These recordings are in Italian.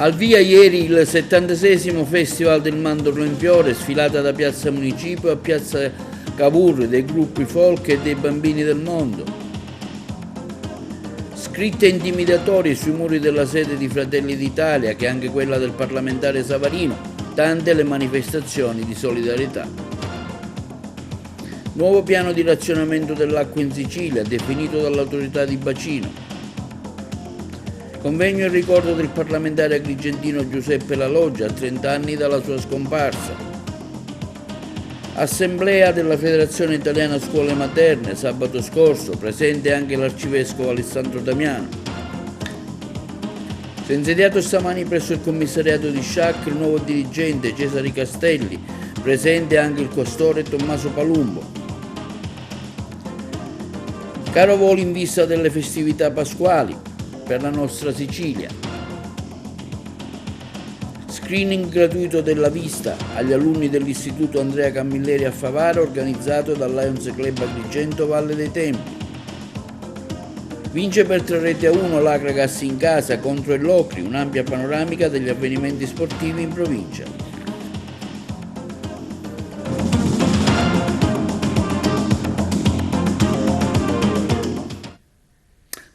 Al via ieri il 76° Festival del Mandorlo in Fiore, sfilata da Piazza Municipio a Piazza Cavour dei gruppi folk e dei bambini del mondo. Scritte intimidatorie sui muri della sede di Fratelli d'Italia, che è anche quella del parlamentare Savarino, tante le manifestazioni di solidarietà. Nuovo piano di razionamento dell'acqua in Sicilia, definito dall'autorità di bacino. Convegno in ricordo del parlamentare agrigentino Giuseppe La Loggia, a 30 anni dalla sua scomparsa. Assemblea della Federazione Italiana Scuole Materne, sabato scorso, presente anche l'arcivescovo Alessandro Damiano. Si è insediato stamani presso il commissariato di Sciacca il nuovo dirigente Cesare Castelli, presente anche il questore Tommaso Palumbo. Caro volo in vista delle festività pasquali per la nostra Sicilia. Screening gratuito della vista agli alunni dell'Istituto Andrea Camilleri a Favara, organizzato dal Lions Club Agrigento Valle dei Templi. Vince per 3-1 l'Akragas in casa contro il Locri, un'ampia panoramica degli avvenimenti sportivi in provincia.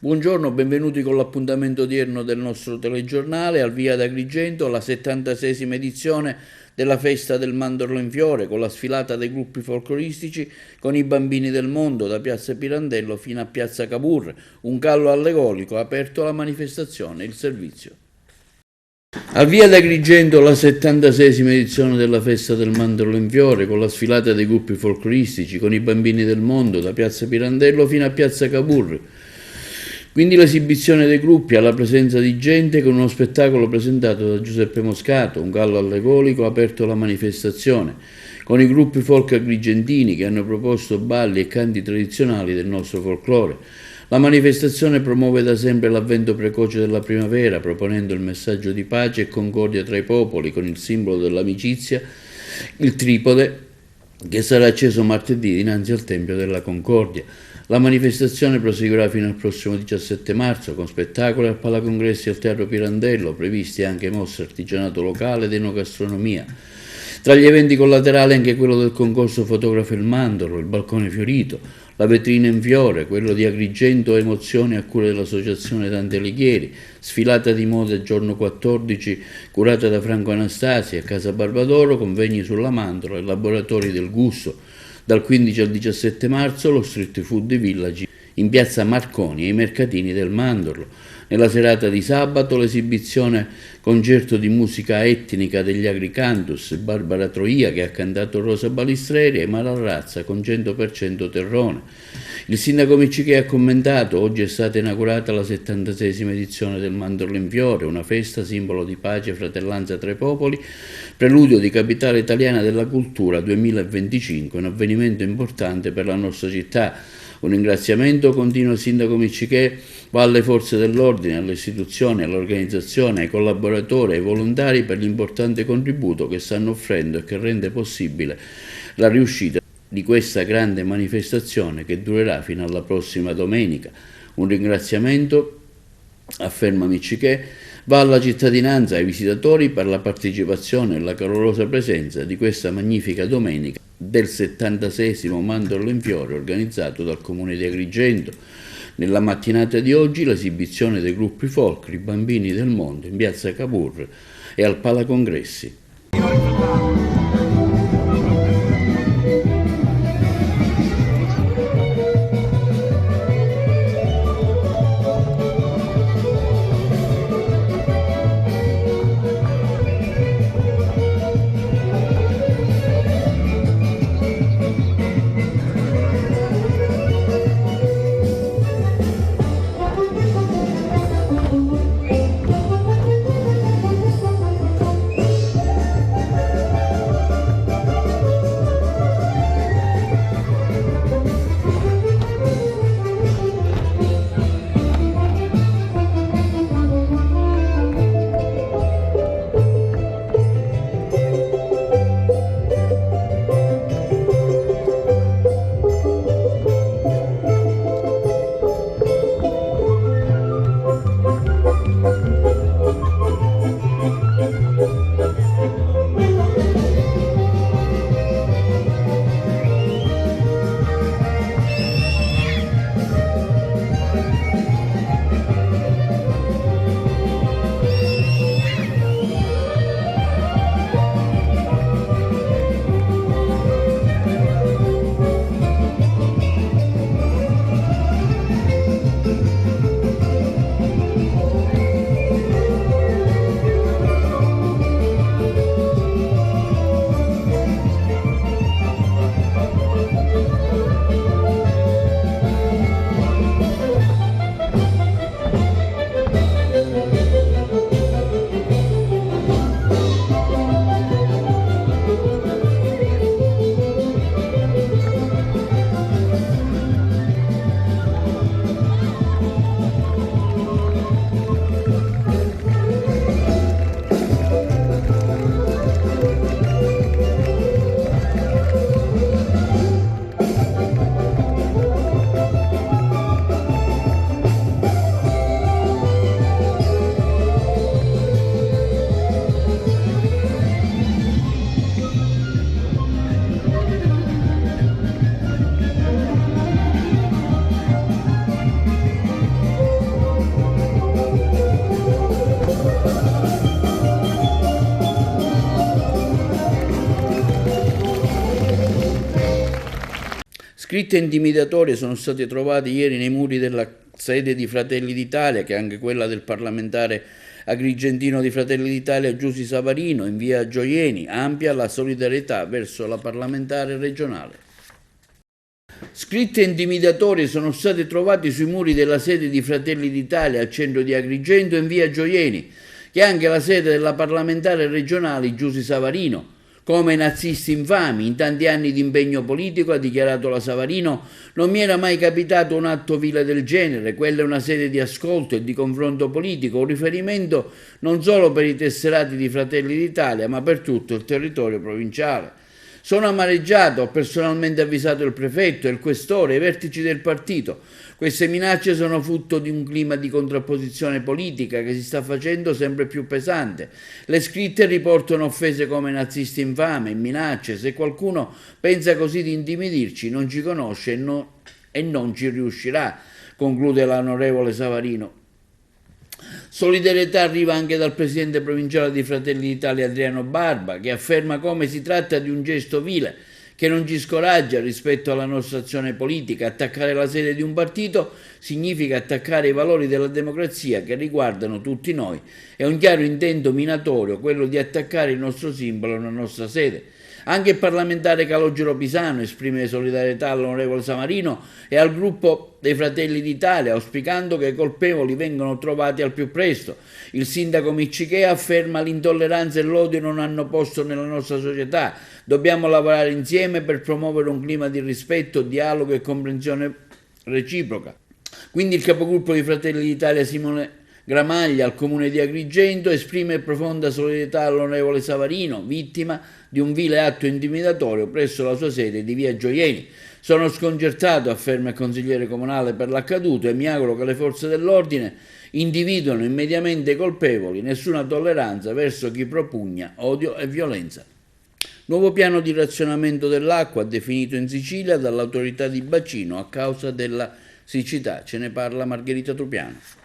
Buongiorno, benvenuti con l'appuntamento odierno del nostro telegiornale. Al via ad Agrigento la 76esima edizione della festa del Mandorlo in Fiore, con la sfilata dei gruppi folcloristici con i bambini del mondo da Piazza Pirandello fino a Piazza Cavour. Un carro allegorico ha aperto la manifestazione e il servizio. Al via ad Agrigento la 76esima edizione della festa del Mandorlo in Fiore, con la sfilata dei gruppi folcloristici con i bambini del mondo da Piazza Pirandello fino a Piazza Cavour. Quindi l'esibizione dei gruppi alla presenza di gente, con uno spettacolo presentato da Giuseppe Moscato, un gallo allegorico ha aperto la manifestazione, con i gruppi folk agrigentini che hanno proposto balli e canti tradizionali del nostro folklore. La manifestazione promuove da sempre l'avvento precoce della primavera, proponendo il messaggio di pace e concordia tra i popoli, con il simbolo dell'amicizia, il tripode, che sarà acceso martedì dinanzi al Tempio della Concordia. La manifestazione proseguirà fino al prossimo 17 marzo con spettacoli al Palacongressi e al Teatro Pirandello, previsti anche mostre artigianato locale ed enogastronomia. Tra gli eventi collaterali anche quello del concorso Fotografo il Mandorlo, il balcone fiorito, la vetrina in fiore, quello di Agrigento Emozioni a cura dell'Associazione Dante Alighieri, sfilata di moda giorno 14 curata da Franco Anastasi a Casa Barbadoro, convegni sulla mandorla e laboratori del gusto. Dal 15 al 17 marzo lo Street Food Village in piazza Marconi e i mercatini del Mandorlo. Nella serata di sabato l'esibizione concerto di musica etnica degli Agricantus, Barbara Troia che ha cantato Rosa Balistreri e Mara Razza con 100% terrone. Il sindaco Miccichè ha commentato: oggi è stata inaugurata la 76esima edizione del Mandorlo in Fiore, una festa simbolo di pace e fratellanza tra i popoli, preludio di Capitale Italiana della Cultura 2025, un avvenimento importante per la nostra città. Un ringraziamento, continua il sindaco Miccichè, va alle forze dell'ordine, alle istituzioni, all'organizzazione, ai collaboratori, ai volontari per l'importante contributo che stanno offrendo e che rende possibile la riuscita di questa grande manifestazione che durerà fino alla prossima domenica. Un ringraziamento, afferma Miccichè, va alla cittadinanza e ai visitatori per la partecipazione e la calorosa presenza di questa magnifica domenica del 76esimo Mandorlo in Fiore organizzato dal Comune di Agrigento. Nella mattinata di oggi l'esibizione dei gruppi folk, i bambini del mondo, in piazza Cavour e al Palacongressi. Scritte intimidatorie sono state trovate ieri nei muri della sede di Fratelli d'Italia, che è anche quella del parlamentare agrigentino di Fratelli d'Italia Giusy Savarino, in via Gioieni. Ampia la solidarietà verso la parlamentare regionale. Scritte intimidatorie sono state trovate sui muri della sede di Fratelli d'Italia al centro di Agrigento, in via Gioieni, che è anche la sede della parlamentare regionale Giusy Savarino. Come nazisti infami, in tanti anni di impegno politico, ha dichiarato la Savarino, non mi era mai capitato un atto vile del genere. Quella è una sede di ascolto e di confronto politico, un riferimento non solo per i tesserati di Fratelli d'Italia, ma per tutto il territorio provinciale. Sono amareggiato, ho personalmente avvisato il prefetto, il questore, i vertici del partito. Queste minacce sono frutto di un clima di contrapposizione politica che si sta facendo sempre più pesante. Le scritte riportano offese come nazisti infame, minacce. Se qualcuno pensa così di intimidirci, non ci conosce e non ci riuscirà, conclude l'onorevole Savarino. Solidarietà arriva anche dal presidente provinciale di Fratelli d'Italia Adriano Barba, che afferma come si tratta di un gesto vile che non ci scoraggia rispetto alla nostra azione politica. Attaccare la sede di un partito significa attaccare i valori della democrazia che riguardano tutti noi. È un chiaro intento minatorio quello di attaccare il nostro simbolo e la nostra sede. Anche il parlamentare Calogero Pisano esprime solidarietà all'onorevole Savarino e al gruppo dei Fratelli d'Italia, auspicando che i colpevoli vengano trovati al più presto. Il sindaco Miccichea afferma l'intolleranza e l'odio non hanno posto nella nostra società. Dobbiamo lavorare insieme per promuovere un clima di rispetto, dialogo e comprensione reciproca. Quindi il capogruppo di Fratelli d'Italia Simone Gramaglia al comune di Agrigento esprime profonda solidarietà all'onorevole Savarino, vittima di un vile atto intimidatorio presso la sua sede di via Gioieni. Sono sconcertato, afferma il consigliere comunale, per l'accaduto e mi auguro che le forze dell'ordine individuino immediatamente i colpevoli. Nessuna tolleranza verso chi propugna odio e violenza. Nuovo piano di razionamento dell'acqua definito in Sicilia dall'autorità di bacino a causa della siccità. Ce ne parla Margherita Trupiano.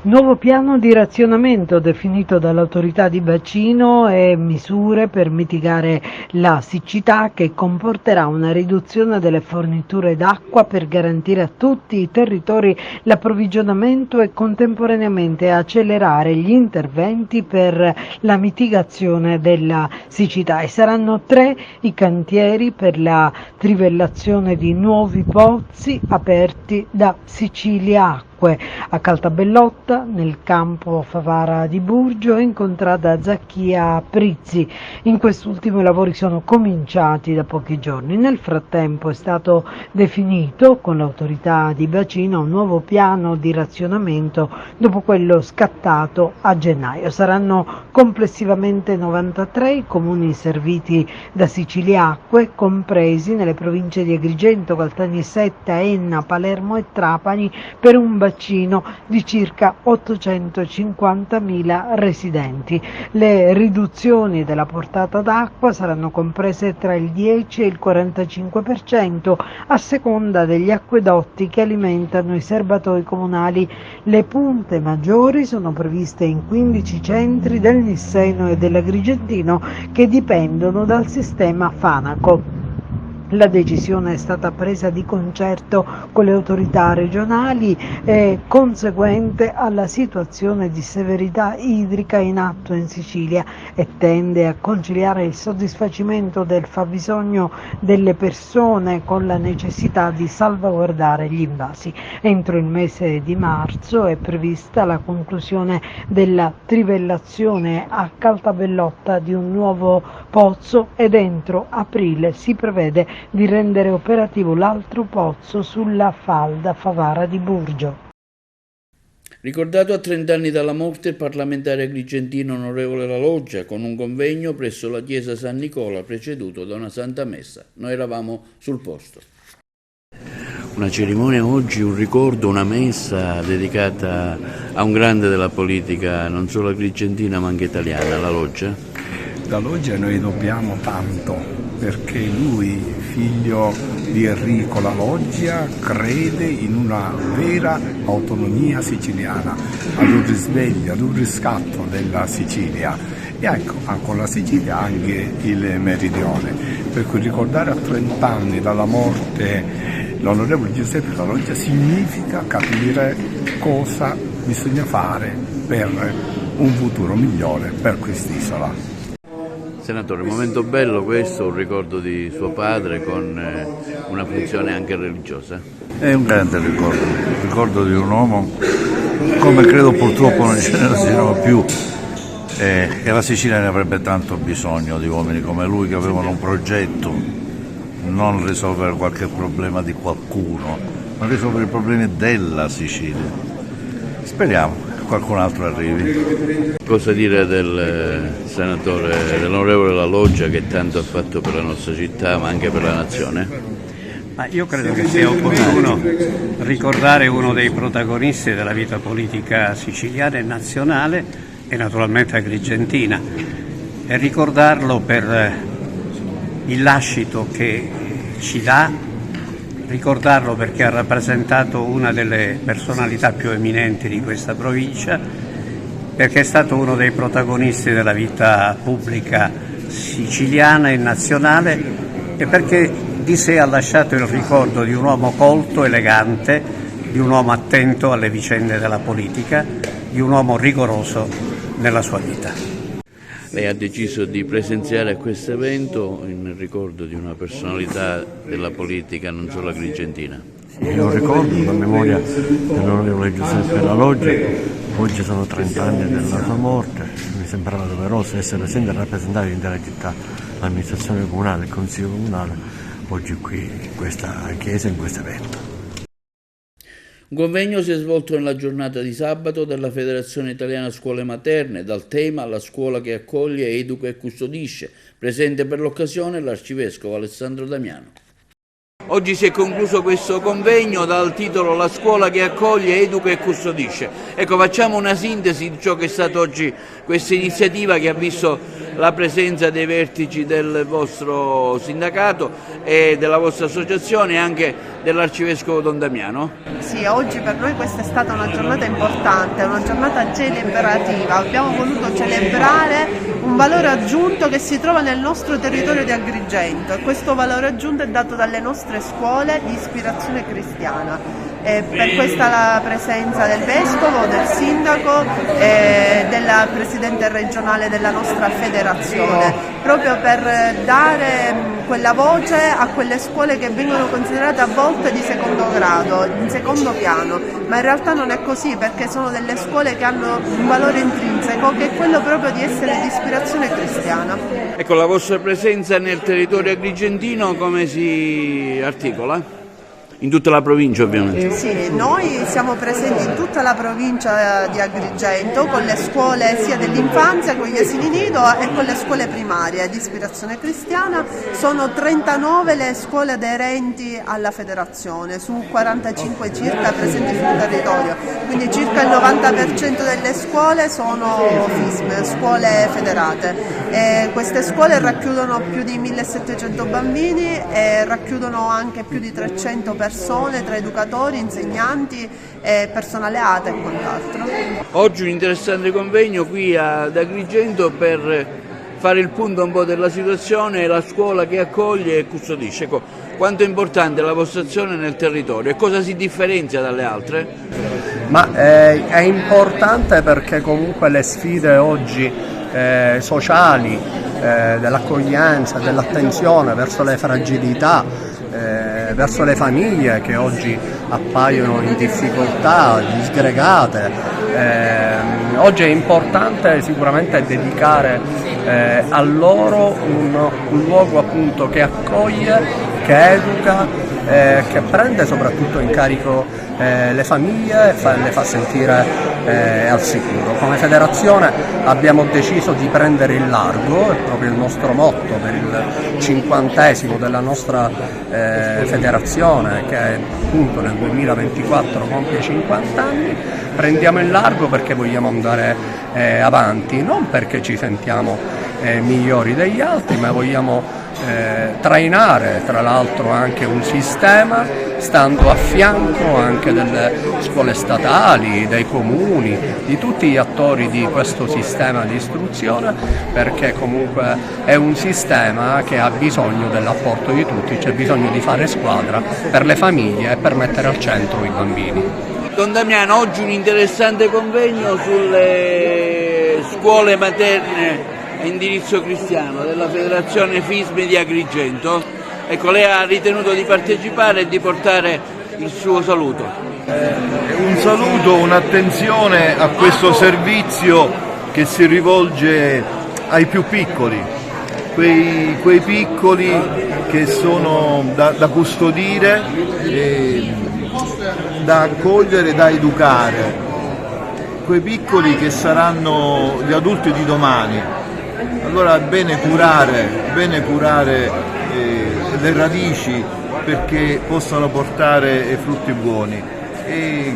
Nuovo piano di razionamento definito dall'autorità di bacino e misure per mitigare la siccità che comporterà una riduzione delle forniture d'acqua per garantire a tutti i territori l'approvvigionamento e contemporaneamente accelerare gli interventi per la mitigazione della siccità. E saranno 3 i cantieri per la trivellazione di nuovi pozzi aperti da Sicilia Acque. A Caltabellotta, nel campo Favara di Burgio, incontrata Zacchia Prizzi. In quest'ultimo i lavori sono cominciati da pochi giorni. Nel frattempo è stato definito con l'autorità di bacino un nuovo piano di razionamento dopo quello scattato a gennaio. Saranno complessivamente 93 i comuni serviti da Sicilia Acque, compresi nelle province di Agrigento, Caltanissetta, Enna, Palermo e Trapani, per un bacino di circa 850.000 residenti. Le riduzioni della portata d'acqua saranno comprese tra il 10 e il 45% a seconda degli acquedotti che alimentano i serbatoi comunali. Le punte maggiori sono previste in 15 centri del Nisseno e dell'Agrigentino che dipendono dal sistema Fanaco. La decisione è stata presa di concerto con le autorità regionali e conseguente alla situazione di severità idrica in atto in Sicilia e tende a conciliare il soddisfacimento del fabbisogno delle persone con la necessità di salvaguardare gli invasi. Entro il mese di marzo è prevista la conclusione della trivellazione a Caltabellotta di un nuovo pozzo ed entro aprile si prevede di rendere operativo l'altro pozzo sulla falda Favara di Burgio. Ricordato a 30 anni dalla morte il parlamentare agrigentino onorevole La Loggia con un convegno presso la chiesa San Nicola preceduto da una santa messa. Noi eravamo sul posto. Una cerimonia oggi, un ricordo, una messa dedicata a un grande della politica non solo agrigentina ma anche italiana, La Loggia. La Loggia noi dobbiamo tanto perché lui, figlio di Enrico La Loggia, crede in una vera autonomia siciliana, ad un risveglio, ad un riscatto della Sicilia e ecco, con la Sicilia anche il meridione. Per cui ricordare a 30 anni dalla morte l'onorevole Giuseppe La Loggia significa capire cosa bisogna fare per un futuro migliore per quest'isola. Senatore, un momento bello questo, un ricordo di suo padre con una funzione anche religiosa. È un grande ricordo, il ricordo di un uomo come credo purtroppo non ce ne siano più, e la Sicilia ne avrebbe tanto bisogno di uomini come lui che avevano un progetto, non risolvere qualche problema di qualcuno, ma risolvere i problemi della Sicilia. Speriamo che qualcun altro arrivi. Cosa dire del senatore, dell'onorevole La Loggia che tanto ha fatto per la nostra città ma anche per la nazione? Ma io credo che sia opportuno ricordare uno dei protagonisti della vita politica siciliana e nazionale e naturalmente agrigentina, e ricordarlo per il lascito che ci dà, ricordarlo perché ha rappresentato una delle personalità più eminenti di questa provincia, perché è stato uno dei protagonisti della vita pubblica siciliana e nazionale, e perché di sé ha lasciato il ricordo di un uomo colto, elegante, di un uomo attento alle vicende della politica, di un uomo rigoroso nella sua vita. Lei ha deciso di presenziare a questo evento in ricordo di una personalità della politica non solo agrigentina. Io ricordo la memoria dell'onorevole Giuseppe La Loggia, oggi sono 30 anni della sua morte, mi sembrava doveroso essere presente e rappresentare l'intera città, l'amministrazione comunale, il consiglio comunale, oggi qui in questa chiesa, in questo evento. Un convegno si è svolto nella giornata di sabato dalla Federazione Italiana Scuole Materne, dal tema La scuola che accoglie, educa e custodisce, presente per l'occasione l'Arcivescovo Alessandro Damiano. Oggi si è concluso questo convegno dal titolo La scuola che accoglie, educa e custodisce. Ecco, facciamo una sintesi di ciò che è stato oggi questa iniziativa che ha visto la presenza dei vertici del vostro sindacato e della vostra associazione e anche dell'Arcivescovo Don Damiano. Sì, oggi per noi questa è stata una giornata importante, una giornata celebrativa. Abbiamo voluto celebrare un valore aggiunto che si trova nel nostro territorio di Agrigento, e questo valore aggiunto è dato dalle nostre scuole di ispirazione cristiana. Per questa la presenza del Vescovo, del Sindaco e della Presidente regionale della nostra federazione, proprio per dare quella voce a quelle scuole che vengono considerate a volte di secondo grado, in secondo piano, ma in realtà non è così, perché sono delle scuole che hanno un valore intrinseco che è quello proprio di essere di ispirazione cristiana. Ecco, la vostra presenza nel territorio agrigentino come si articola? In tutta la provincia ovviamente? Sì, noi siamo presenti in tutta la provincia di Agrigento con le scuole sia dell'infanzia, con gli asili nido e con le scuole primarie di ispirazione cristiana. Sono 39 le scuole aderenti alla federazione su 45 circa presenti sul territorio, quindi circa il 90% delle scuole sono FISM, scuole federate. Queste scuole racchiudono più di 1700 bambini e racchiudono anche più di 300 persone tra educatori, insegnanti e personale ATA e quant'altro. Oggi un interessante convegno qui ad Agrigento per fare il punto un po' della situazione, la scuola che accoglie e custodisce. Ecco, quanto è importante la vostra azione nel territorio e cosa si differenzia dalle altre? Ma è importante perché comunque le sfide oggi sociali, dell'accoglienza, dell'attenzione verso le fragilità, verso le famiglie che oggi appaiono in difficoltà, disgregate. Oggi è importante sicuramente dedicare a loro un luogo appunto che accoglie, che educa, che prende soprattutto in carico le famiglie e le fa sentire al sicuro. Come federazione abbiamo deciso di prendere il largo, è proprio il nostro motto per il 50° della nostra federazione, che appunto nel 2024 compie 50 anni. Prendiamo il largo perché vogliamo andare avanti, non perché ci sentiamo migliori degli altri, ma vogliamo trainare tra l'altro anche un sistema, stando a fianco anche delle scuole statali, dei comuni, di tutti gli attori di questo sistema di istruzione, perché comunque è un sistema che ha bisogno dell'apporto di tutti, c'è bisogno di fare squadra per le famiglie e per mettere al centro i bambini. Don Damiano, oggi un interessante convegno sulle scuole materne a indirizzo cristiano della Federazione FISM di Agrigento. Ecco, lei ha ritenuto di partecipare e di portare il suo saluto. Un saluto, un'attenzione a questo servizio che si rivolge ai più piccoli, quei piccoli che sono da custodire, da accogliere, da educare, quei piccoli che saranno gli adulti di domani. Allora è bene curare le radici perché possano portare frutti buoni, e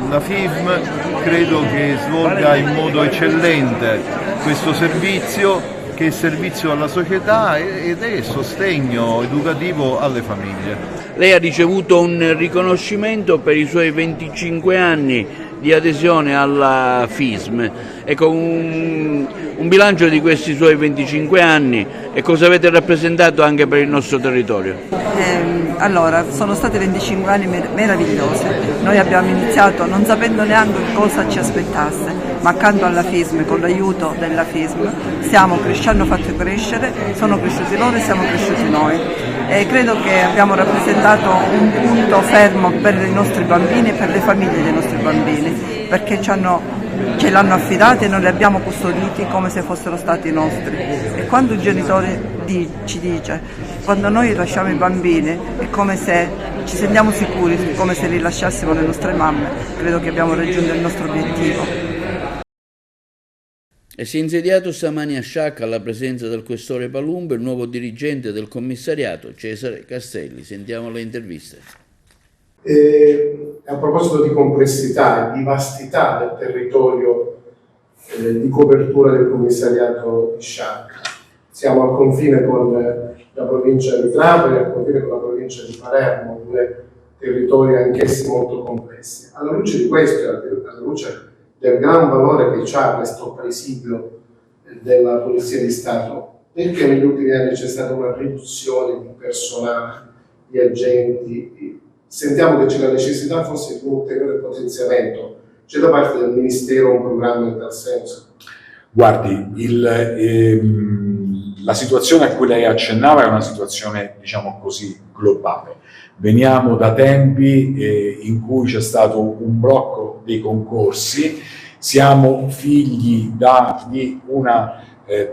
la FISM credo che svolga in modo eccellente questo servizio, che è servizio alla società ed è sostegno educativo alle famiglie. Lei ha ricevuto un riconoscimento per i suoi 25 anni di adesione alla FISM. Ecco, un bilancio di questi suoi 25 anni e cosa avete rappresentato anche per il nostro territorio? Allora, sono stati 25 anni meravigliosi. Noi abbiamo iniziato non sapendo neanche cosa ci aspettasse, ma accanto alla FISM, con l'aiuto della FISM, ci hanno fatto crescere, sono cresciuti loro e siamo cresciuti noi. E credo che abbiamo rappresentato un punto fermo per i nostri bambini e per le famiglie dei nostri bambini, perché ce l'hanno affidati e noi li abbiamo custoditi come se fossero stati nostri. E quando il genitore ci dice, quando noi lasciamo i bambini è come se ci sentiamo sicuri, come se li lasciassimo le nostre mamme, credo che abbiamo raggiunto il nostro obiettivo. E si è insediato stamani a Sciacca, alla presenza del questore Palumbo, il nuovo dirigente del commissariato, Cesare Castelli. Sentiamo le interviste. A proposito di complessità e di vastità del territorio di copertura del commissariato di Sciacca, siamo al confine con la provincia di Trapani, al confine con la provincia di Palermo, due territori anch'essi molto complessi. Alla luce di questo e alla luce del gran valore che ha questo presidio della Polizia di Stato, perché negli ultimi anni c'è stata una riduzione di personale, di agenti, sentiamo che c'è la necessità forse di un ulteriore potenziamento. C'è da parte del Ministero un programma in tal senso? Guardi, la situazione a cui lei accennava è una situazione, diciamo così, globale. Veniamo da tempi in cui c'è stato un blocco dei concorsi, siamo figli di una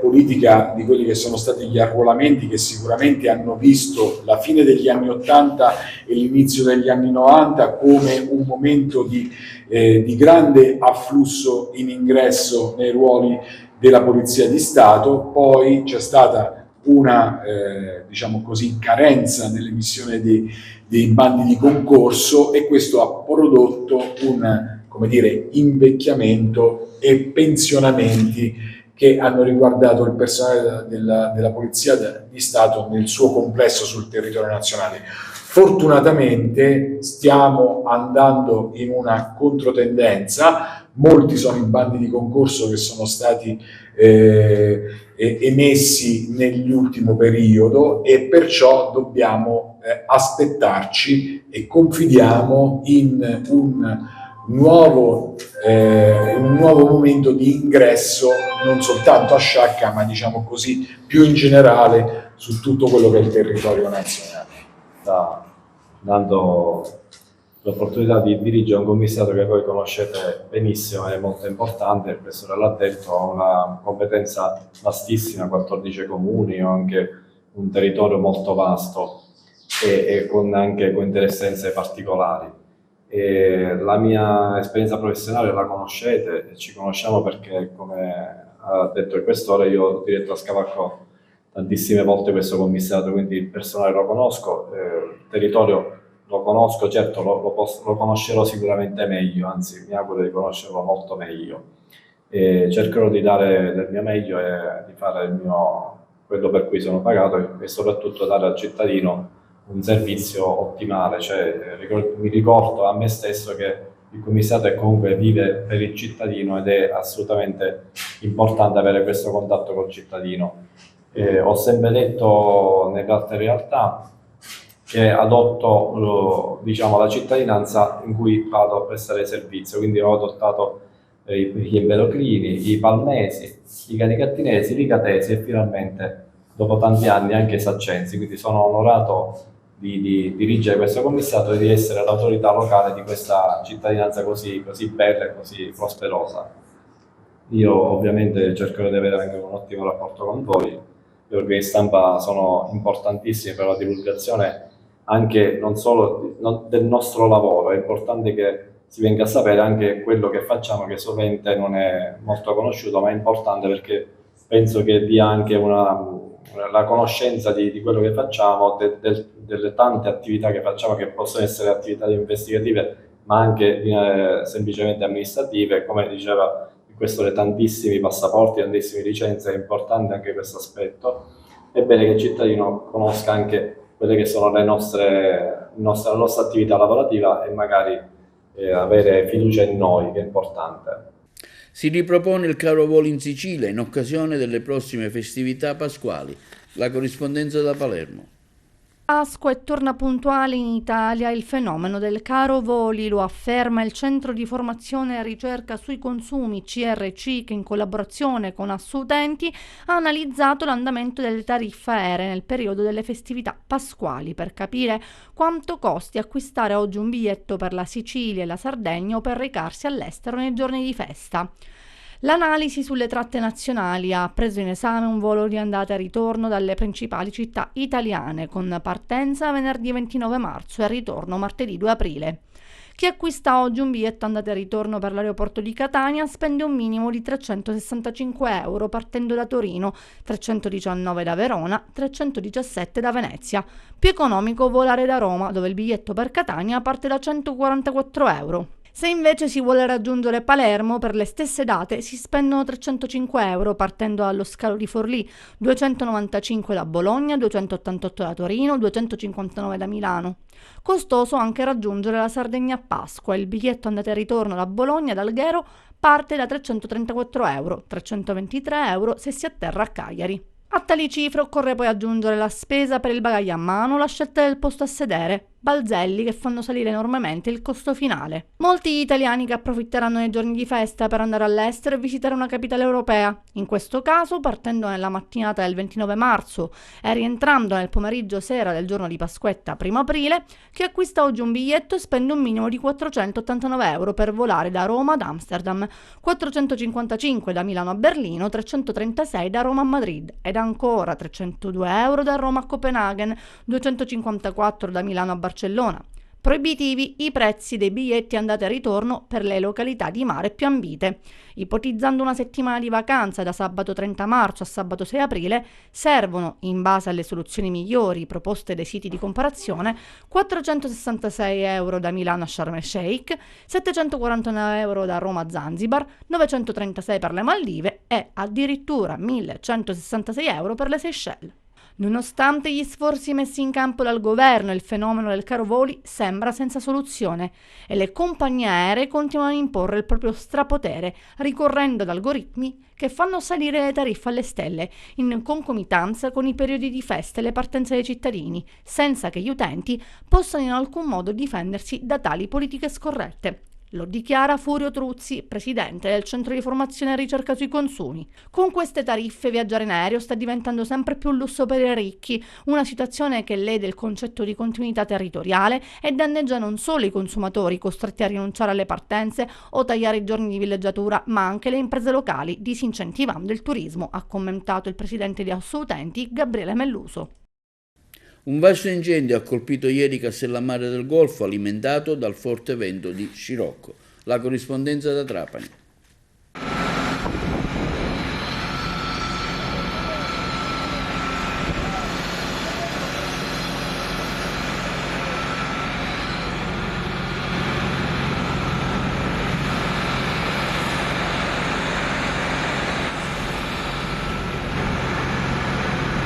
politica di quelli che sono stati gli arruolamenti, che sicuramente hanno visto la fine degli anni 80 e l'inizio degli anni 90 come un momento di grande afflusso in ingresso nei ruoli della Polizia di Stato. Poi c'è stata una diciamo così, carenza nell'emissione dei bandi di concorso e questo ha prodotto un, come dire, invecchiamento e pensionamenti che hanno riguardato il personale della Polizia di Stato nel suo complesso sul territorio nazionale. Fortunatamente stiamo andando in una controtendenza, molti sono i bandi di concorso che sono stati emessi nell'ultimo periodo e perciò dobbiamo aspettarci e confidiamo in un nuovo momento di ingresso non soltanto a Sciacca ma diciamo così più in generale su tutto quello che è il territorio nazionale. Dando l'opportunità di dirigere un commissariato che voi conoscete benissimo, è molto importante, il professore l'ha detto, ha una competenza vastissima, 14 comuni, o anche un territorio molto vasto e con anche interessenze particolari. La mia esperienza professionale la conoscete, ci conosciamo perché, come ha detto il questore, io ho diretto a Scavacco tantissime volte questo commissariato, quindi il personale lo conosco, il territorio lo conosco, certo lo conoscerò sicuramente meglio, anzi mi auguro di conoscerlo molto meglio. Cercherò di dare del mio meglio e di fare il mio quello per cui sono pagato e soprattutto dare al cittadino un servizio ottimale. Cioè, mi ricordo a me stesso che il commissariato comunque vive per il cittadino ed è assolutamente importante avere questo contatto col cittadino. Ho sempre detto nelle altre realtà che adotto diciamo, la cittadinanza in cui vado a prestare servizio, quindi ho adottato gli Empedoclini, i Palmesi, i Canicatinesi, i Ricatesi e finalmente dopo tanti anni anche i Saccensi, quindi sono onorato di dirigere questo commissariato e di essere l'autorità locale di questa cittadinanza così bella e così prosperosa. Io ovviamente cercherò di avere anche un ottimo rapporto con voi. Le organi di stampa sono importantissime per la divulgazione anche non solo del nostro lavoro, è importante che si venga a sapere anche quello che facciamo, che sovente non è molto conosciuto, ma è importante perché penso che dia anche la conoscenza di quello che facciamo, delle tante attività che facciamo, che possono essere attività investigative, ma anche semplicemente amministrative, come diceva questo dei tantissimi passaporti, tantissime licenze, è importante anche questo aspetto. È bene che il cittadino conosca anche quelle che sono la nostra attività lavorativa e magari avere fiducia in noi, che è importante. Si ripropone il caro voli in Sicilia in occasione delle prossime festività pasquali. La corrispondenza da Palermo. Pasqua e torna puntuale in Italia il fenomeno del caro voli, lo afferma il Centro di Formazione e Ricerca sui Consumi CRC, che in collaborazione con Assoutenti ha analizzato l'andamento delle tariffe aeree nel periodo delle festività pasquali per capire quanto costi acquistare oggi un biglietto per la Sicilia e la Sardegna o per recarsi all'estero nei giorni di festa. L'analisi sulle tratte nazionali ha preso in esame un volo di andata e ritorno dalle principali città italiane, con partenza venerdì 29 marzo e ritorno martedì 2 aprile. Chi acquista oggi un biglietto andata e ritorno per l'aeroporto di Catania spende un minimo di €365 partendo da Torino, 319 da Verona, 317 da Venezia. Più economico volare da Roma, dove il biglietto per Catania parte da €144. Se invece si vuole raggiungere Palermo, per le stesse date si spendono €305 partendo dallo scalo di Forlì, 295 da Bologna, 288 da Torino, 259 da Milano. Costoso anche raggiungere la Sardegna a Pasqua. Il biglietto andata e ritorno da Bologna ad Alghero parte da €334, €323 se si atterra a Cagliari. A tali cifre occorre poi aggiungere la spesa per il bagaglio a mano, la scelta del posto a sedere, balzelli che fanno salire enormemente il costo finale. Molti gli italiani che approfitteranno nei giorni di festa per andare all'estero e visitare una capitale europea. In questo caso, partendo nella mattinata del 29 marzo e rientrando nel pomeriggio sera del giorno di Pasquetta 1 aprile, chi acquista oggi un biglietto spende un minimo di €489 per volare da Roma ad Amsterdam, 455 da Milano a Berlino, 336 da Roma a Madrid ed ancora €302 da Roma a Copenaghen, 254 da Milano a Barcellona. Proibitivi i prezzi dei biglietti andata e ritorno per le località di mare più ambite. Ipotizzando una settimana di vacanza da sabato 30 marzo a sabato 6 aprile, servono, in base alle soluzioni migliori proposte dai siti di comparazione, €466 da Milano a Sharm el Sheikh, €749 da Roma a Zanzibar, 936 per le Maldive e addirittura €1.166 per le Seychelles. Nonostante gli sforzi messi in campo dal governo, il fenomeno del caro voli sembra senza soluzione e le compagnie aeree continuano a imporre il proprio strapotere, ricorrendo ad algoritmi che fanno salire le tariffe alle stelle, in concomitanza con i periodi di festa e le partenze dei cittadini, senza che gli utenti possano in alcun modo difendersi da tali politiche scorrette. Lo dichiara Furio Truzzi, presidente del Centro di Formazione e Ricerca sui Consumi. Con queste tariffe viaggiare in aereo sta diventando sempre più un lusso per i ricchi, una situazione che lede il concetto di continuità territoriale e danneggia non solo i consumatori costretti a rinunciare alle partenze o tagliare i giorni di villeggiatura, ma anche le imprese locali, disincentivando il turismo, ha commentato il presidente di Assoutenti, Gabriele Melluso. Un vasto incendio ha colpito ieri Castellammare del Golfo, alimentato dal forte vento di Scirocco. La corrispondenza da Trapani.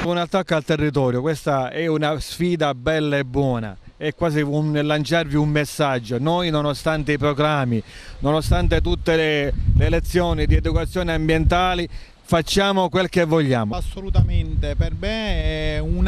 Un attacco al territorio, questa è una sfida bella e buona, è quasi lanciarvi un messaggio. Noi, nonostante i proclami, nonostante tutte le lezioni di educazione ambientali, facciamo quel che vogliamo. Assolutamente, per me è un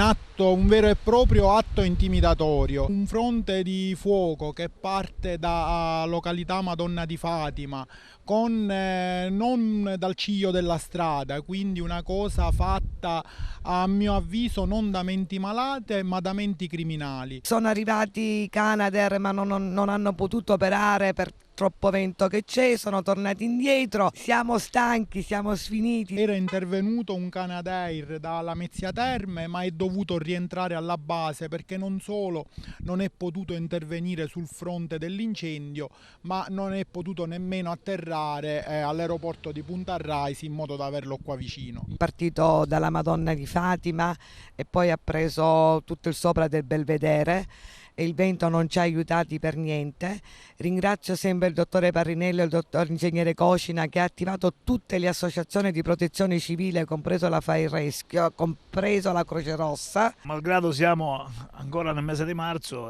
vero e proprio atto intimidatorio, un fronte di fuoco che parte da località Madonna di Fatima, non dal ciglio della strada, quindi una cosa fatta a mio avviso non da menti malate ma da menti criminali. Sono arrivati i Canadair ma non hanno potuto operare per troppo vento che c'è, sono tornati indietro, siamo stanchi, siamo sfiniti. Era intervenuto un Canadair dalla Mezzia Terme ma è dovuto rientrare alla base perché non solo non è potuto intervenire sul fronte dell'incendio ma non è potuto nemmeno atterrare all'aeroporto di Punta Raisi in modo da averlo qua vicino. Partito dalla Madonna di Fatima e poi ha preso tutto il sopra del Belvedere e il vento non ci ha aiutati per niente. Ringrazio sempre il dottore Parrinello e il dottor ingegnere Cocina che ha attivato tutte le associazioni di protezione civile, compreso la Fire Rescue, compreso la Croce Rossa. Malgrado siamo ancora nel mese di marzo,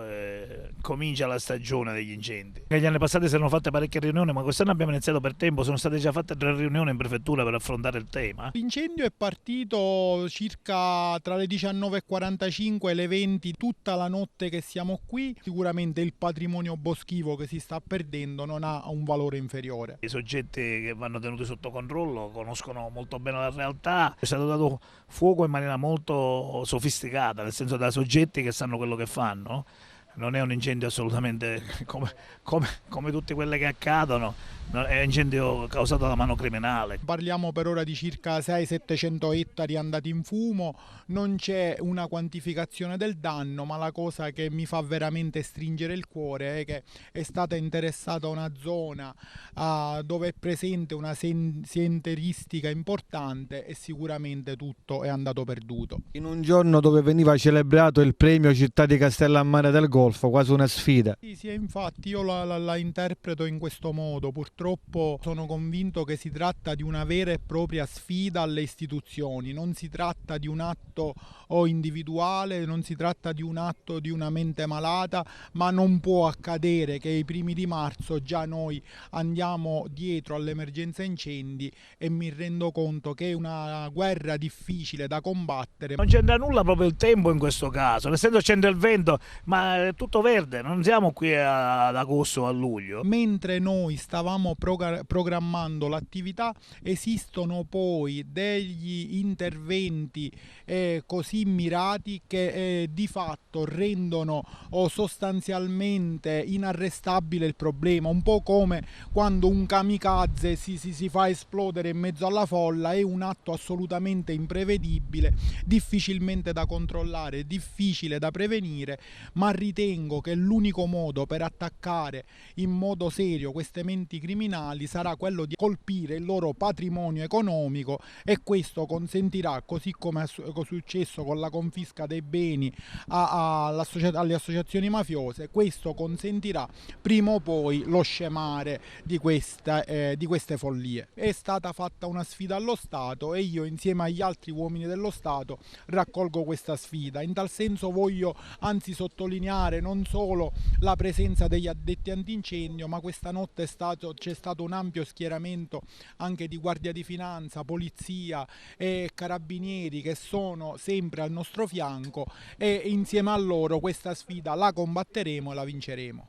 comincia la stagione degli incendi. Negli anni passati si erano fatte parecchie riunioni, ma quest'anno abbiamo iniziato per tempo, sono state già fatte 3 riunioni in prefettura per affrontare il tema. L'incendio è partito circa tra le 19:45 e le 20, tutta la notte che siamo qui. Sicuramente il patrimonio boschivo che si sta perdendo non ha un valore inferiore. I soggetti che vanno tenuti sotto controllo conoscono molto bene la realtà, è stato dato fuoco in maniera molto sofisticata, nel senso da soggetti che sanno quello che fanno. Non è un incendio assolutamente come tutte quelle che accadono, è un incendio causato da mano criminale. Parliamo per ora di circa 600-700 ettari andati in fumo, non c'è una quantificazione del danno, ma la cosa che mi fa veramente stringere il cuore è che è stata interessata una zona dove è presente una senteristica importante e sicuramente tutto è andato perduto. In un giorno dove veniva celebrato il premio Città di Castellammare del Golfo, quasi una sfida. Sì, infatti io la interpreto in questo modo. Purtroppo sono convinto che si tratta di una vera e propria sfida alle istituzioni, non si tratta di un atto individuale, non si tratta di un atto di una mente malata, ma non può accadere che ai primi di marzo già noi andiamo dietro all'emergenza incendi e mi rendo conto che è una guerra difficile da combattere. Non c'entra nulla proprio il tempo in questo caso, nel senso c'entra il vento, ma è tutto verde, non siamo qui ad agosto o a luglio. Mentre noi stavamo programmando l'attività, esistono poi degli interventi così mirati che di fatto rendono sostanzialmente inarrestabile il problema, un po' come quando un kamikaze si fa esplodere in mezzo alla folla. È un atto assolutamente imprevedibile, difficilmente da controllare, difficile da prevenire, ma ritengo che l'unico modo per attaccare in modo serio queste menti criminali sarà quello di colpire il loro patrimonio economico, e questo consentirà, così come è successo con la confisca dei beni alle associazioni mafiose, questo consentirà prima o poi lo scemare di queste follie. È stata fatta una sfida allo Stato e io, insieme agli altri uomini dello Stato, raccolgo questa sfida. In tal senso voglio anzi sottolineare non solo la presenza degli addetti antincendio, ma questa notte c'è stato un ampio schieramento anche di Guardia di Finanza, Polizia e Carabinieri che sono sempre al nostro fianco, e insieme a loro questa sfida la combatteremo e la vinceremo.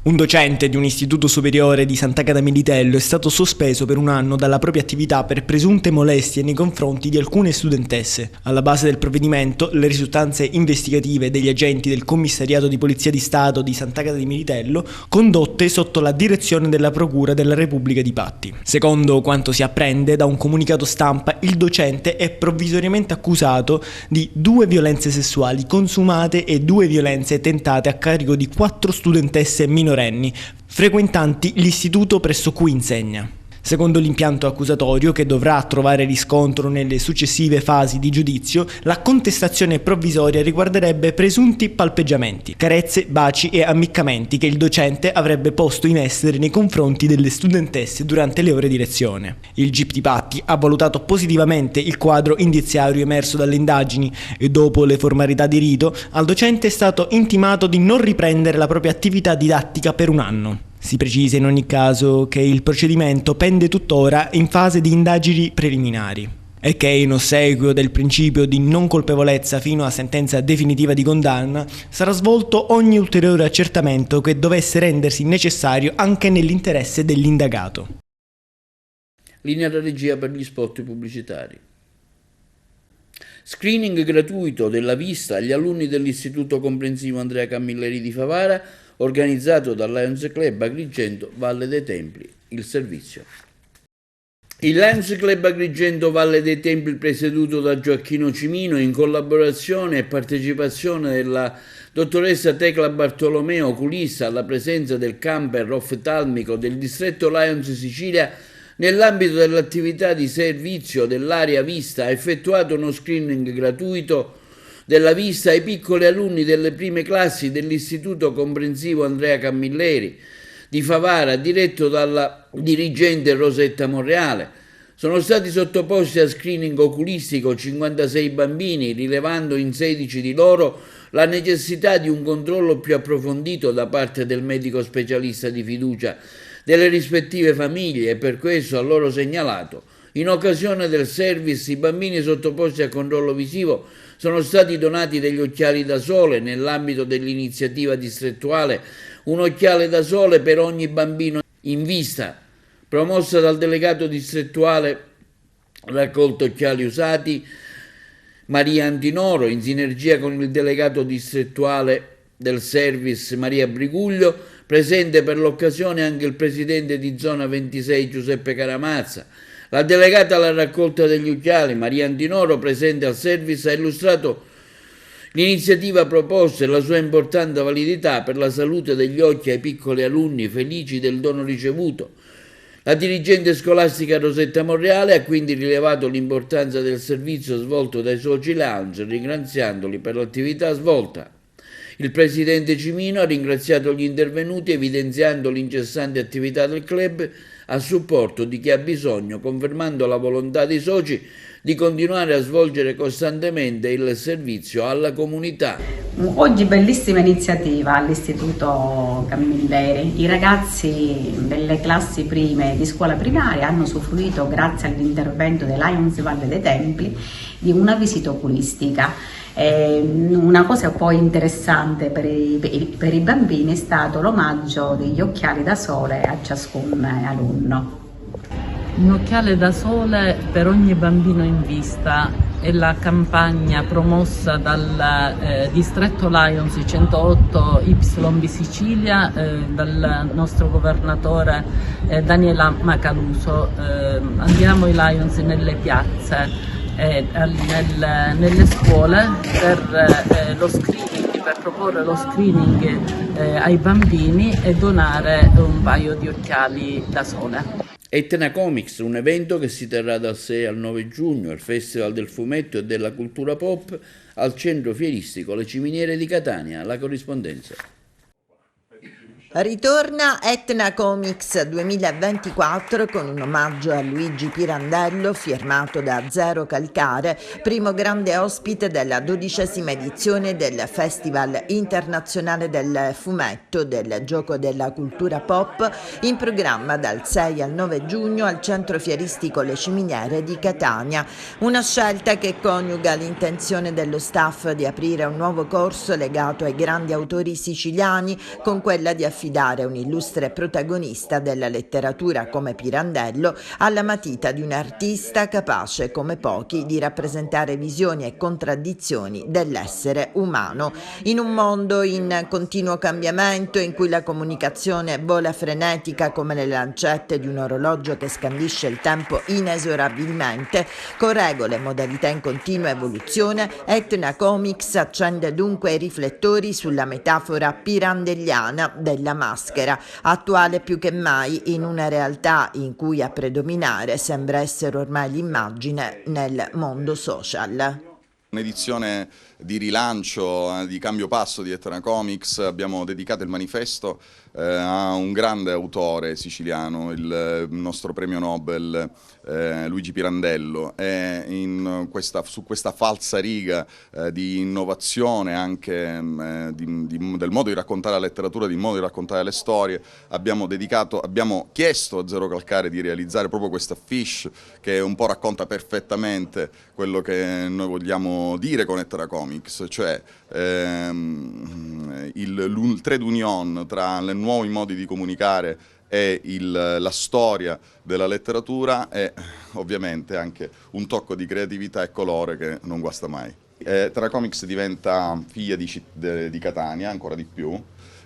Un docente di un istituto superiore di Sant'Agata Militello è stato sospeso per un anno dalla propria attività per presunte molestie nei confronti di alcune studentesse. Alla base del provvedimento le risultanze investigative degli agenti del Commissariato di Polizia di Stato di Sant'Agata di Militello, condotte sotto la direzione della Procura della Repubblica di Patti. Secondo quanto si apprende da un comunicato stampa, il docente è provvisoriamente accusato di 2 violenze sessuali consumate e 2 violenze tentate a carico di 4 studentesse minorenni frequentanti l'istituto presso cui insegna. Secondo l'impianto accusatorio, che dovrà trovare riscontro nelle successive fasi di giudizio, la contestazione provvisoria riguarderebbe presunti palpeggiamenti, carezze, baci e ammiccamenti che il docente avrebbe posto in essere nei confronti delle studentesse durante le ore di lezione. Il GIP di Patti ha valutato positivamente il quadro indiziario emerso dalle indagini e dopo le formalità di rito al docente è stato intimato di non riprendere la propria attività didattica per un anno. Si precisa in ogni caso che il procedimento pende tuttora in fase di indagini preliminari e che in ossequio del principio di non colpevolezza fino a sentenza definitiva di condanna sarà svolto ogni ulteriore accertamento che dovesse rendersi necessario anche nell'interesse dell'indagato. Linea da regia per gli spot pubblicitari. Screening gratuito della vista agli alunni dell'Istituto Comprensivo Andrea Camilleri di Favara, organizzato dal Lions Club Agrigento Valle dei Templi. Il servizio. Il Lions Club Agrigento Valle dei Templi, presieduto da Gioacchino Cimino, in collaborazione e partecipazione della dottoressa Tecla Bartolomeo, oculista, alla presenza del camper oftalmico del distretto Lions Sicilia, nell'ambito dell'attività di servizio dell'area vista, ha effettuato uno screening gratuito della vista ai piccoli alunni delle prime classi dell'Istituto Comprensivo Andrea Camilleri di Favara, diretto dalla dirigente Rosetta Monreale. Sono stati sottoposti a screening oculistico 56 bambini, rilevando in 16 di loro la necessità di un controllo più approfondito da parte del medico specialista di fiducia delle rispettive famiglie, e per questo a loro segnalato. In occasione del service, i bambini sottoposti a controllo visivo sono stati donati degli occhiali da sole nell'ambito dell'iniziativa distrettuale Un occhiale da sole per ogni bambino in vista, promossa dal delegato distrettuale raccolto occhiali usati Maria Antinoro, in sinergia con il delegato distrettuale del service Maria Briguglio, presente per l'occasione anche il presidente di zona 26 Giuseppe Caramazza. La delegata alla raccolta degli occhiali, Maria Antinoro, presente al service, ha illustrato l'iniziativa proposta e la sua importante validità per la salute degli occhi ai piccoli alunni felici del dono ricevuto. La dirigente scolastica Rosetta Monreale ha quindi rilevato l'importanza del servizio svolto dai soci lounge, ringraziandoli per l'attività svolta. Il presidente Cimino ha ringraziato gli intervenuti, evidenziando l'incessante attività del club a supporto di chi ha bisogno, confermando la volontà dei soci di continuare a svolgere costantemente il servizio alla comunità. Oggi bellissima iniziativa all'Istituto Camilleri. I ragazzi delle classi prime di scuola primaria hanno usufruito, grazie all'intervento dei Lions Valle dei Templi, di una visita oculistica. Una cosa poi interessante per i bambini è stato l'omaggio degli occhiali da sole a ciascun alunno. Un occhiale da sole per ogni bambino in vista è la campagna promossa dal distretto Lions 108 YB Sicilia, dal nostro governatore Daniela Macaluso. Andiamo ai Lions nelle piazze, nelle scuole per lo screening, per proporre lo screening ai bambini e donare un paio di occhiali da sole. Etna Comics, un evento che si terrà dal 6 al 9 giugno, il Festival del Fumetto e della Cultura Pop al Centro Fieristico Le Ciminiere di Catania. La corrispondenza. Ritorna Etna Comics 2024 con un omaggio a Luigi Pirandello firmato da Zero Calcare, primo grande ospite della 12ª edizione del Festival Internazionale del Fumetto del Gioco della Cultura Pop, in programma dal 6 al 9 giugno al Centro Fieristico Le Ciminiere di Catania. Una scelta che coniuga l'intenzione dello staff di aprire un nuovo corso legato ai grandi autori siciliani con quella di affidare un illustre protagonista della letteratura come Pirandello alla matita di un artista capace come pochi di rappresentare visioni e contraddizioni dell'essere umano. In un mondo in continuo cambiamento, in cui la comunicazione vola frenetica come le lancette di un orologio che scandisce il tempo inesorabilmente, con regole e modalità in continua evoluzione, Etna Comics accende dunque i riflettori sulla metafora pirandelliana della la maschera, attuale più che mai in una realtà in cui a predominare sembra essere ormai l'immagine nel mondo social. Un'edizione di rilancio, di cambio passo di Etna Comics. Abbiamo dedicato il manifesto a un grande autore siciliano, il nostro premio Nobel Luigi Pirandello, e su questa falsariga di innovazione anche del modo di raccontare la letteratura, del modo di raccontare le storie, abbiamo chiesto a Zero Calcare di realizzare proprio questa affiche che un po' racconta perfettamente quello che noi vogliamo dire con Etna Comics, cioè il trade union tra i nuovi modi di comunicare e la storia della letteratura, e ovviamente anche un tocco di creatività e colore che non guasta mai. Etna Comics diventa figlia di Catania, ancora di più.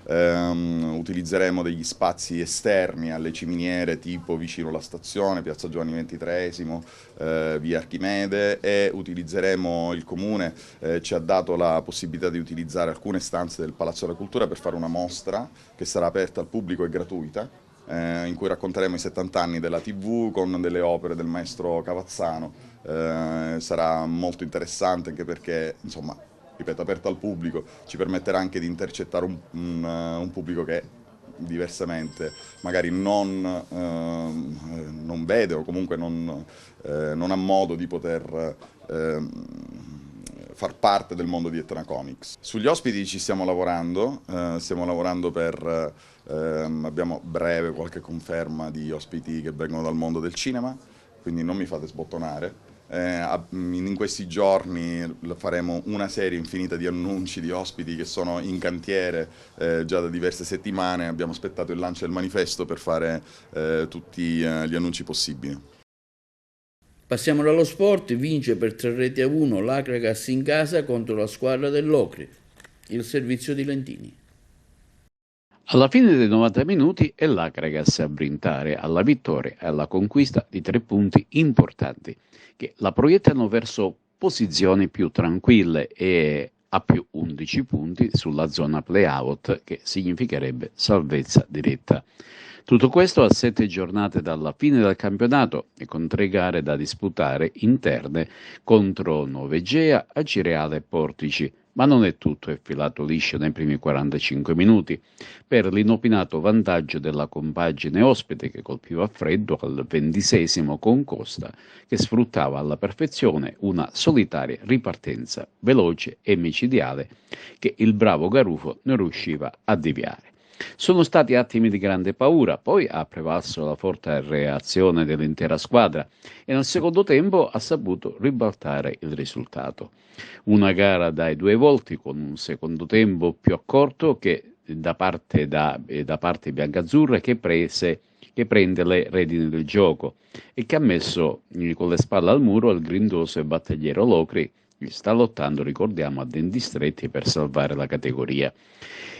Utilizzeremo degli spazi esterni alle ciminiere, tipo vicino alla stazione, Piazza Giovanni XXIII, via Archimede, e utilizzeremo, il Comune ci ha dato la possibilità di utilizzare alcune stanze del Palazzo della Cultura per fare una mostra che sarà aperta al pubblico e gratuita, in cui racconteremo i 70 anni della TV con delle opere del maestro Cavazzano. Sarà molto interessante anche perché, insomma, ripeto, aperto al pubblico, ci permetterà anche di intercettare un pubblico che diversamente magari non vede o comunque non ha modo di poter far parte del mondo di Etna Comics. Sugli ospiti ci stiamo lavorando abbiamo breve qualche conferma di ospiti che vengono dal mondo del cinema, quindi non mi fate sbottonare. In questi giorni faremo una serie infinita di annunci di ospiti che sono in cantiere già da diverse settimane. Abbiamo aspettato il lancio del manifesto per fare tutti gli annunci possibili. Passiamo dallo sport. Vince per 3-1 l'Akragas in casa contro la squadra dell'Ocri. Il servizio di Lentini. Alla fine dei 90 minuti è l'Akragas a brindare alla vittoria e alla conquista di 3 punti importanti che la proiettano verso posizioni più tranquille e a più 11 punti sulla zona play-out, che significherebbe salvezza diretta. Tutto questo a 7 giornate dalla fine del campionato e con 3 gare da disputare interne contro Novegea, Acireale e Portici. Ma non è tutto, è filato liscio nei primi 45 minuti per l'inopinato vantaggio della compagine ospite che colpiva a freddo al 26esimo con Costa, che sfruttava alla perfezione una solitaria ripartenza veloce e micidiale che il bravo Garufo non riusciva a deviare. Sono stati attimi di grande paura, poi ha prevalso la forte reazione dell'intera squadra e nel secondo tempo ha saputo ribaltare il risultato. Una gara dai 2 volti con un secondo tempo più accorto che da parte biancazzurra che prende le redini del gioco e che ha messo con le spalle al muro il grindoso e battagliero Locri, che sta lottando, ricordiamo, a denti stretti per salvare la categoria.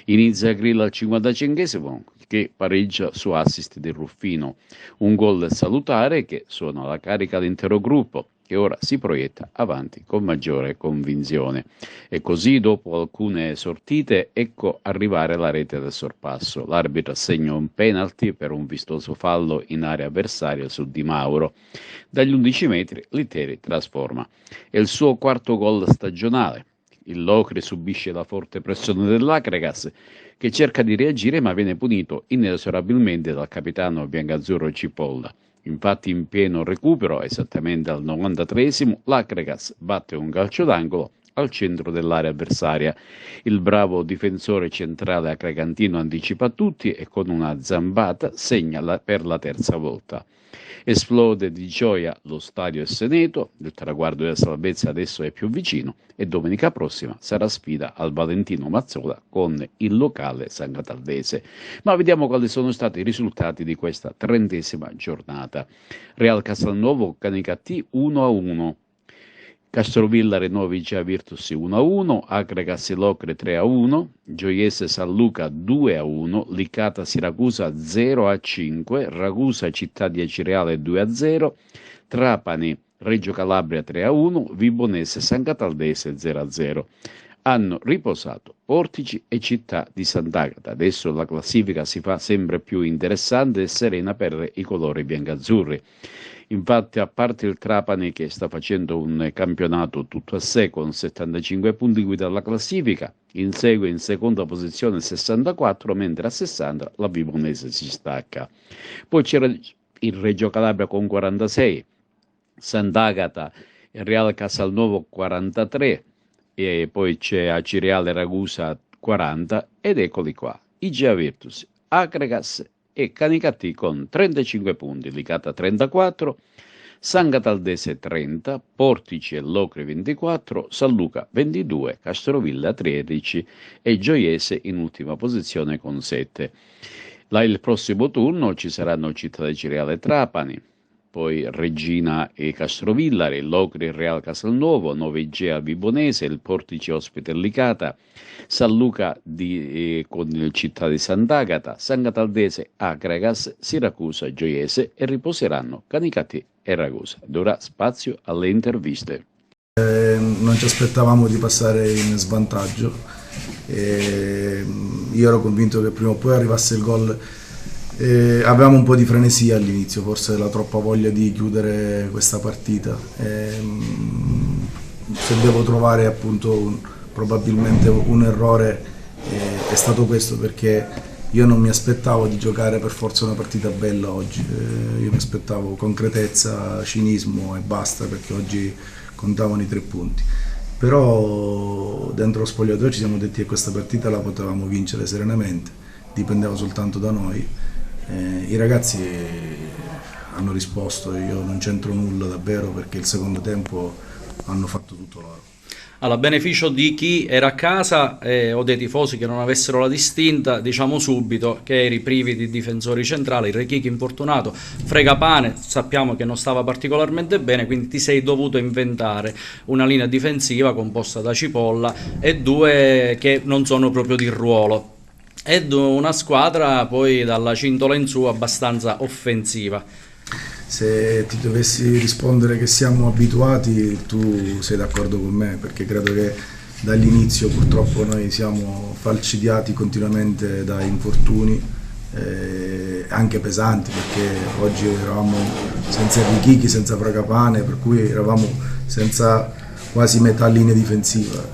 Inizia Grillo al 55esimo che pareggia su assist di Ruffino, un gol salutare che suona la carica all'intero gruppo, che ora si proietta avanti con maggiore convinzione. E così, dopo alcune sortite, ecco arrivare la rete del sorpasso. L'arbitro assegna un penalty per un vistoso fallo in area avversaria su Di Mauro. Dagli 11 metri Literi trasforma. È il suo 4º gol stagionale. Il Locri subisce la forte pressione dell'Akragas, che cerca di reagire ma viene punito inesorabilmente dal capitano biancazzurro Cipolla. Infatti, in pieno recupero, esattamente al 93esimo, l'Akragas batte un calcio d'angolo al centro dell'area avversaria. Il bravo difensore centrale akragantino anticipa tutti e con una zambata segna per la 3ª volta. Esplode di gioia lo stadio Esseneto, il traguardo della salvezza adesso è più vicino e domenica prossima sarà sfida al Valentino Mazzola con il locale San Cataldese. Ma vediamo quali sono stati i risultati di questa 30ª giornata. Real Castelnuovo Canicattì 1-1. Castrovilla Renovigia Virtus 1-1, Akragas Locre 3-1, Gioiese San Luca 2-1, Licata Siracusa 0-5, Ragusa Città di Acireale 2-0, Trapani Reggio Calabria 3-1, Vibonese San Cataldese 0-0. hanno riposato Portici e Città di Sant'Agata. Adesso la classifica si fa sempre più interessante e serena per i colori biancazzurri. Infatti, a parte il Trapani che sta facendo un campionato tutto a sé con 75 punti guida la classifica, insegue in seconda posizione 64, mentre a 60 la Vibonese si stacca. Poi c'era il Reggio Calabria con 46, Sant'Agata e Real Casalnuovo 43, e poi c'è Acireale Ragusa 40, ed eccoli qua, Igea Virtus, Acregas e Canicattì con 35 punti, Licata 34, San Cataldese 30, Portici e Locri 24, San Luca 22, Castrovilla 13 e Gioiese in ultima posizione con 7. Il prossimo turno ci saranno Città di Cireale Trapani, poi Regina e Castrovillari, Locri e Real Casalnuovo, Nove Igea Vibonese, il Portici ospite Licata, San Luca con il Città di Sant'Agata, San Cataldese, Acregas, Siracusa, Gioiese e riposeranno Canicattì e Ragusa. Ed ora spazio alle interviste. Non ci aspettavamo di passare in svantaggio. Io ero convinto che prima o poi arrivasse il gol. Avevamo un po' di frenesia all'inizio, forse la troppa voglia di chiudere questa partita. Se devo trovare appunto probabilmente un errore è stato questo, perché io non mi aspettavo di giocare per forza una partita bella oggi, io mi aspettavo concretezza, cinismo e basta, perché oggi contavano i 3 punti. Però dentro lo spogliatoio ci siamo detti che questa partita la potevamo vincere serenamente, dipendeva soltanto da noi. I ragazzi hanno risposto, io non c'entro nulla davvero, perché il secondo tempo hanno fatto tutto loro. A beneficio di chi era a casa o dei tifosi che non avessero la distinta, diciamo subito che eri privi di difensori centrali, Rechichi infortunato, Fregapane sappiamo che non stava particolarmente bene, quindi ti sei dovuto inventare una linea difensiva composta da Cipolla e 2 che non sono proprio di ruolo, ed una squadra poi dalla cintola in su abbastanza offensiva. Se ti dovessi rispondere che siamo abituati, tu sei d'accordo con me, perché credo che dall'inizio purtroppo noi siamo falcidiati continuamente da infortuni, anche pesanti, perché oggi eravamo senza Richichi, senza Fragapane, per cui eravamo senza quasi metà linea difensiva,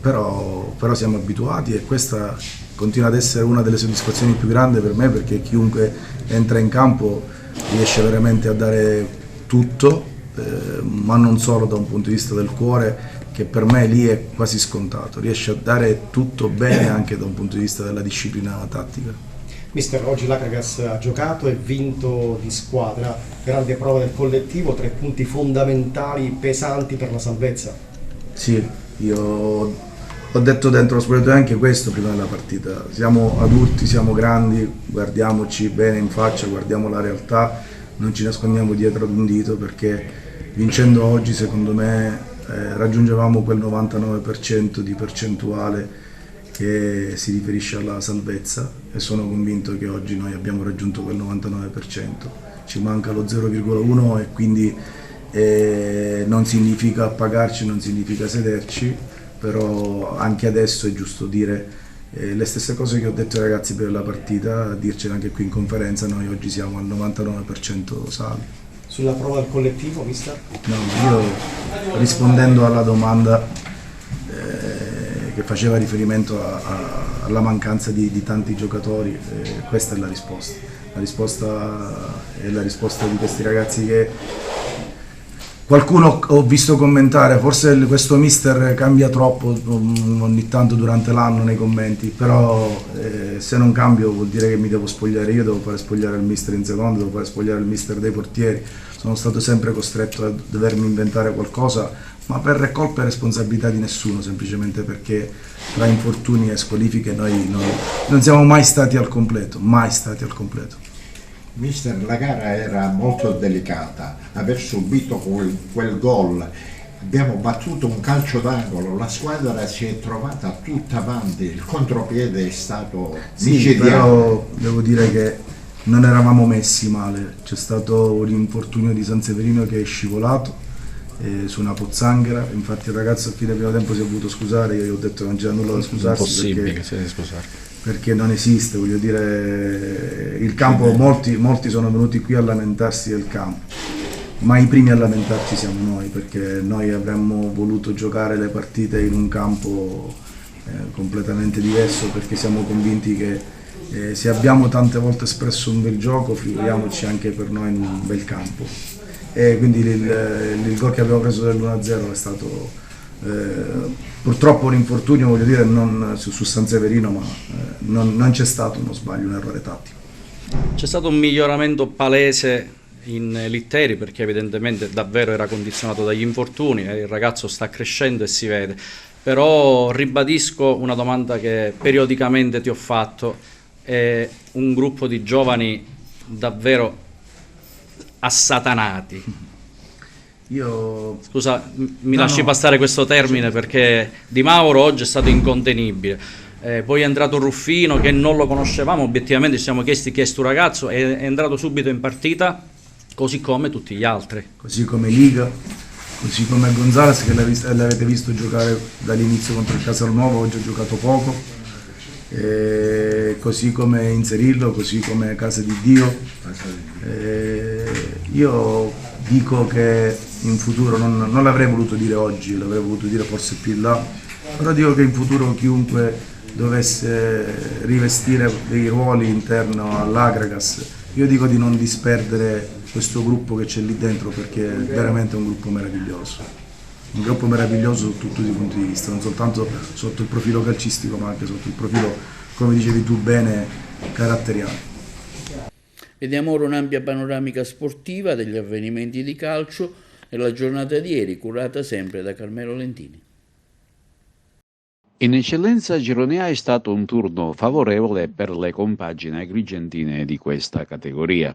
però siamo abituati, e questa continua ad essere una delle soddisfazioni più grandi per me, perché chiunque entra in campo riesce veramente a dare tutto, ma non solo da un punto di vista del cuore, che per me lì è quasi scontato, riesce a dare tutto bene anche da un punto di vista della disciplina tattica. Mister, oggi l'Acregas ha giocato e vinto di squadra, grande prova del collettivo, 3 punti fondamentali, pesanti per la salvezza. Sì, io ho detto dentro lo spogliatoio anche questo prima della partita: siamo adulti, siamo grandi, guardiamoci bene in faccia, guardiamo la realtà, non ci nascondiamo dietro ad un dito, perché vincendo oggi secondo me raggiungevamo quel 99% di percentuale che si riferisce alla salvezza, e sono convinto che oggi noi abbiamo raggiunto quel 99%, ci manca lo 0,1 e quindi non significa appagarci, non significa sederci, però anche adesso è giusto dire le stesse cose che ho detto ai ragazzi per la partita, dircene anche qui in conferenza: noi oggi siamo al 99% salvi. Sulla prova del collettivo, mister? No, io rispondendo alla domanda che faceva riferimento alla mancanza di tanti giocatori, questa è la risposta. La risposta è la risposta di questi ragazzi che qualcuno ho visto commentare, forse questo mister cambia troppo ogni tanto durante l'anno nei commenti, però se non cambio vuol dire che mi devo spogliare io, devo fare spogliare il mister in seconda, devo fare spogliare il mister dei portieri. Sono stato sempre costretto a dovermi inventare qualcosa, ma per colpa e responsabilità di nessuno, semplicemente perché tra infortuni e squalifiche noi non siamo mai stati al completo, mai stati al completo. Mister, la gara era molto delicata, aver subito quel gol, abbiamo battuto un calcio d'angolo, la squadra si è trovata tutta avanti, il contropiede è stato micidiale. Però devo dire che non eravamo messi male, c'è stato un infortunio di Sanseverino che è scivolato, su una pozzanghera. Infatti il ragazzo a fine primo tempo si è voluto scusare, io gli ho detto che non c'era nulla da scusarsi. Impossibile che si deve scusare. Perché non esiste, voglio dire, il campo, molti sono venuti qui a lamentarsi del campo, ma i primi a lamentarci siamo noi, perché noi avremmo voluto giocare le partite in un campo completamente diverso, perché siamo convinti che se abbiamo tante volte espresso un bel gioco, figuriamoci anche per noi in un bel campo. E quindi il gol che abbiamo preso dell'1-0 è stato purtroppo un infortunio, voglio dire, non su San Severino, ma non c'è stato uno sbaglio, un errore tattico. C'è stato un miglioramento palese in Litteri, perché evidentemente davvero era condizionato dagli infortuni e il ragazzo sta crescendo e si vede. Però ribadisco una domanda che periodicamente ti ho fatto: è un gruppo di giovani davvero assatanati. Scusa, mi lasci passare questo termine, perché Di Mauro oggi è stato incontenibile. Poi è entrato Ruffino, che non lo conoscevamo, obiettivamente ci siamo chiesti chi è sto ragazzo, è entrato subito in partita, così come tutti gli altri. Così come Liga, così come Gonzalez, che l'avete visto giocare dall'inizio contro il Casalnuovo, oggi ha giocato poco, così come Inzerillo, così come Casa di Dio. Io dico che in futuro, non l'avrei voluto dire oggi, l'avrei voluto dire forse più in là, però dico che in futuro chiunque dovesse rivestire dei ruoli interno all'Agragas, io dico di non disperdere questo gruppo che c'è lì dentro, perché è veramente un gruppo meraviglioso, su tutti i punti di vista, non soltanto sotto il profilo calcistico, ma anche sotto il profilo, come dicevi tu bene, caratteriale. Vediamo ora un'ampia panoramica sportiva degli avvenimenti di calcio nella giornata di ieri, curata sempre da Carmelo Lentini. In eccellenza Girone A è stato un turno favorevole per le compagini agrigentine di questa categoria.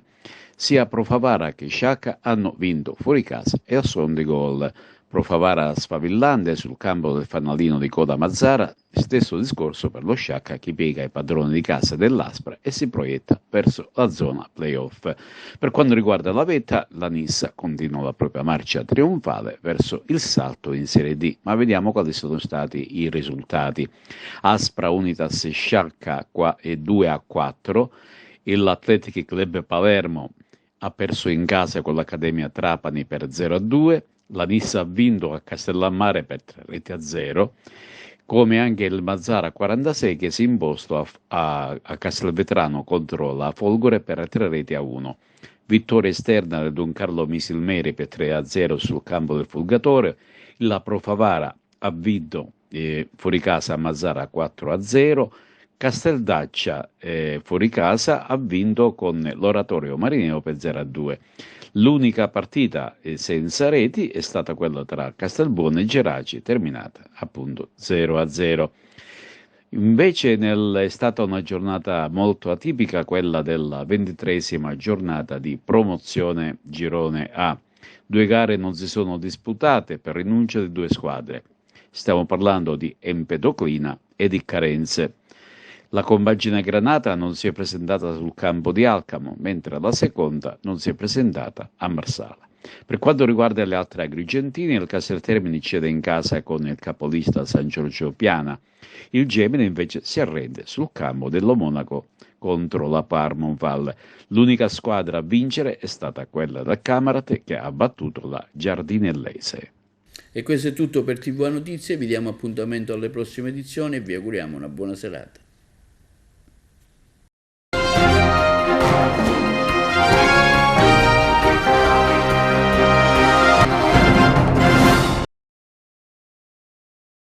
Sia Pro Favara che Sciacca hanno vinto fuori casa e a suon di gol. Pro Favara sfavillante sul campo del fanalino di Coda Mazzara, stesso discorso per lo Sciacca, che piega i padroni di casa dell'Aspra e si proietta verso la zona playoff. Per quanto riguarda la vetta, la Nissa continua la propria marcia trionfale verso il salto in Serie D, ma vediamo quali sono stati i risultati. Aspra Unitas Sciacca 2-4, l'Athletic Club Palermo ha perso in casa con l'Accademia Trapani per 0-2, la Nissa ha vinto a Castellammare per 3-0, come anche il Mazzara 46 che si è imposto a Castelvetrano contro la Folgore per 3-1. Vittoria esterna del Don Carlo Misilmeri per 3-0 sul campo del Fulgatore. La Pro Favara ha vinto fuori casa a Mazzara 4-0. Casteldaccia fuori casa ha vinto con l'Oratorio Marineo per 0-2. L'unica partita senza reti è stata quella tra Castelbuono e Geraci, terminata appunto 0-0. Invece è stata una giornata molto atipica quella della 23esima giornata di promozione Girone A. 2 gare non si sono disputate per rinuncia di 2 squadre. Stiamo parlando di Empedoclina e di Carenze. La compagine Granata non si è presentata sul campo di Alcamo, mentre la seconda non si è presentata a Marsala. Per quanto riguarda le altre agrigentine, il Casteltermini cede in casa con il capolista San Giorgio Piana. Il Gemini invece si arrende sul campo dello Monaco contro la Parmonval. L'unica squadra a vincere è stata quella del Camarate, che ha battuto la Giardinellese. E questo è tutto per TV Notizie, vi diamo appuntamento alle prossime edizioni e vi auguriamo una buona serata.